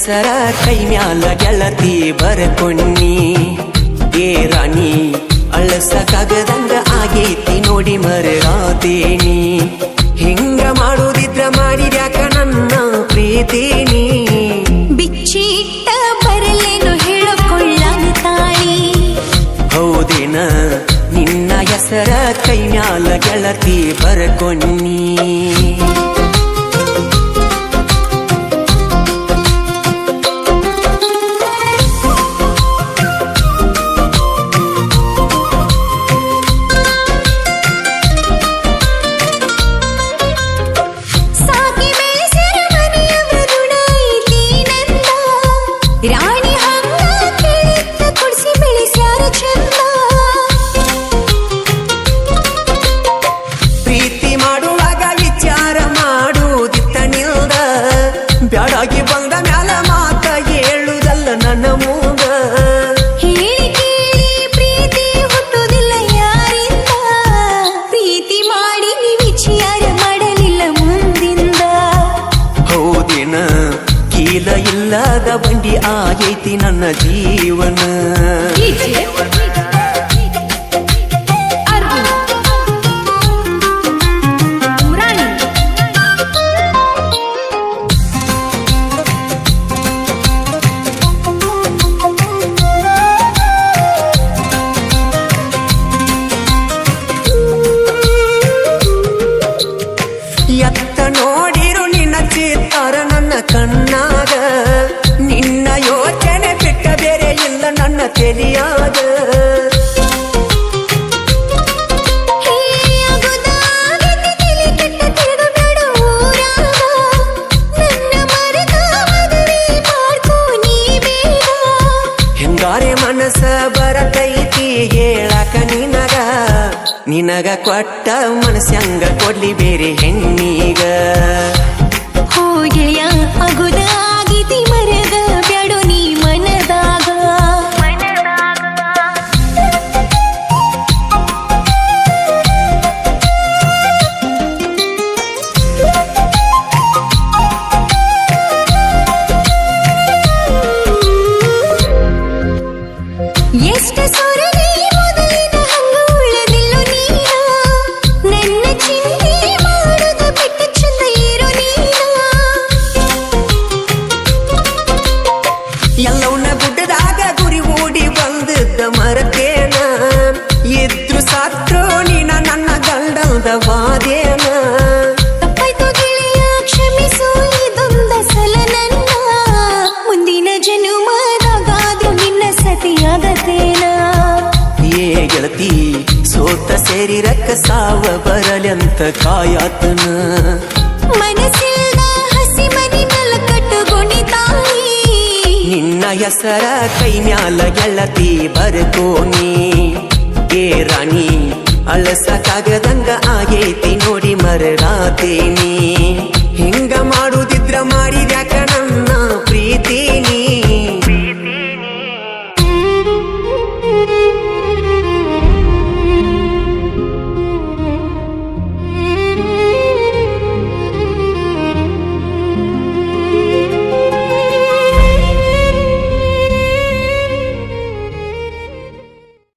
ಹೆಸರ ಕೈ ಮ್ಯಾಲ ಗೆಳತಿ ಬರ್ಕೊಣ್ಣಿ ಏ ರಾಣಿ ಅಳಸಕ್ಕಾಗದಂಗ ಆಗೈತಿ ನೋಡಿ ಮರಳಾತೇನಿ ಹಿಂಗ ಮಾಡೋದಿದ್ರ ಮಾಡಿದ್ಯಾಕ ನನ್ನ ಪ್ರೀತಿನಿ ಬಿಚ್ಚಿಟ್ಟ ಬರಲೇನು ಹೇಳಿಕೊಳ್ಳಾನ ತಾಳಿ ಹೌದೇನ ನಿನ್ನ ಹೆಸರ ಕೈ ಮ್ಯಾಲ ಗೆಳತಿ ಬರ್ಕೊಣ್ಣಿ ರಾಣಿ ಹಂಗ ಕೇಳಿದ್ದ ಕುಡಿಸಿ ಬೆಳೆಸ್ಯಾರ ಚಂದ ಪ್ರೀತಿ ಮಾಡುವಾಗ ವಿಚಾರ ಮಾಡುವುದಿತ್ತ ನಿಲ್ದ ಬ್ಯಾಡಾಗಿ ಬಂದ ಮ್ಯಾಲ ಮಾತ ಹೇಳುದಲ್ಲ ನನ್ನ ಮೂಗ ಹೇಳಿ ಕೇಳಿ ಪ್ರೀತಿ ಹುಟ್ಟುವುದಿಲ್ಲ ಯಾರಿಂದ ಪ್ರೀತಿ ಮಾಡಿ ನೀ ವಿಚಾರ ಮಾಡಲಿಲ್ಲ ಮುಂದಿಂದ ಹೌದೇನ ಕೀಲ ಇಲ್ಲದ ಬಂಡಿ ಆಗೈತಿ ನನ್ನ ಜೀವನ ಎತ್ತ ನೋಡಿರು ನಿನ್ನ ಚಿತ್ತಾರ ನನ್ನ ಕಣ್ಣಾಗ ನಿನ್ನ ಯೋಚನೆ ಬಿಟ್ಟ ಬೇರೆ ಇಲ್ಲ ನನ್ನ ತೆಲಿಯಾಗ ಹೆಂಗಾರೆ ಮನಸ್ಸ ಬರತೈತಿ ಹೇಳಕ ನಿನಗ ಕೊಟ್ಟ ಮನಸ್ಸಂಗ ಕೊಡ್ಲಿ ಬೇರೆ ಹೆಣ್ಣಿಗ ಹೋಗೆಯ ಅಗುದ ಆಗಿತಿ ಮರದ ಬ್ಯಾಡೋ ನೀ ಮನದಾಗ ಎಷ್ಟ ಸೊರಗಿ ಮೊದಲಿನ ಹಂಗ ಉಳಿದಿಲ್ಲೋ ನೀನ ನನ್ನ ಚಿಂತೆ ಮಾಡುದ ಬಿಟ್ಟ ಚಂದ ಇರೋ ನೀನ ಎಲ್ಲವನ್ನ ಗುಡ್ಡದಾಗ ಗುರಿ ಓಡಿ ಬಂದದ್ದ ಮರತೇನ ಇದ್ರು ಸಾತ್ರು ನೀನ ನನ್ನ ಗಂಡದ ವಾದೇನ ತಪ್ಪಾಯ್ತು ಗೆಳೆಯ ಕ್ಷಮಿಸು ಇದೊಂದ ಸಲ ನನ್ನ ಮುಂದಿನ ಜನುಮದಾಗಾದ್ರೂ ನಿನ್ನ ಸತಿಯಾಗತೇನ ಏ ಗೆಳತಿ ಸೋತ ಸೇರಿರಕ್ಕ ಸಾವ ಬರಲೆಂತ ಕಾಯಾತನ ಮನಸ್ಸಿಲ್ದ ಹಸಿ ಮನಿ ಮಲಕಟ್ಟು ಗುಣಿತಾಯಿ ನಿನ್ನ ಹೆಸರ ಕೈ ಮ್ಯಾಲ ಗೆಳತಿ ಬರ್ಕೋನಿ ಏ ರಾಣಿ ಅಳಸಕ್ಕಾಗದಂಗ ಆಗೈತಿ ನೋಡಿ ಮರಳಾತೇನಿ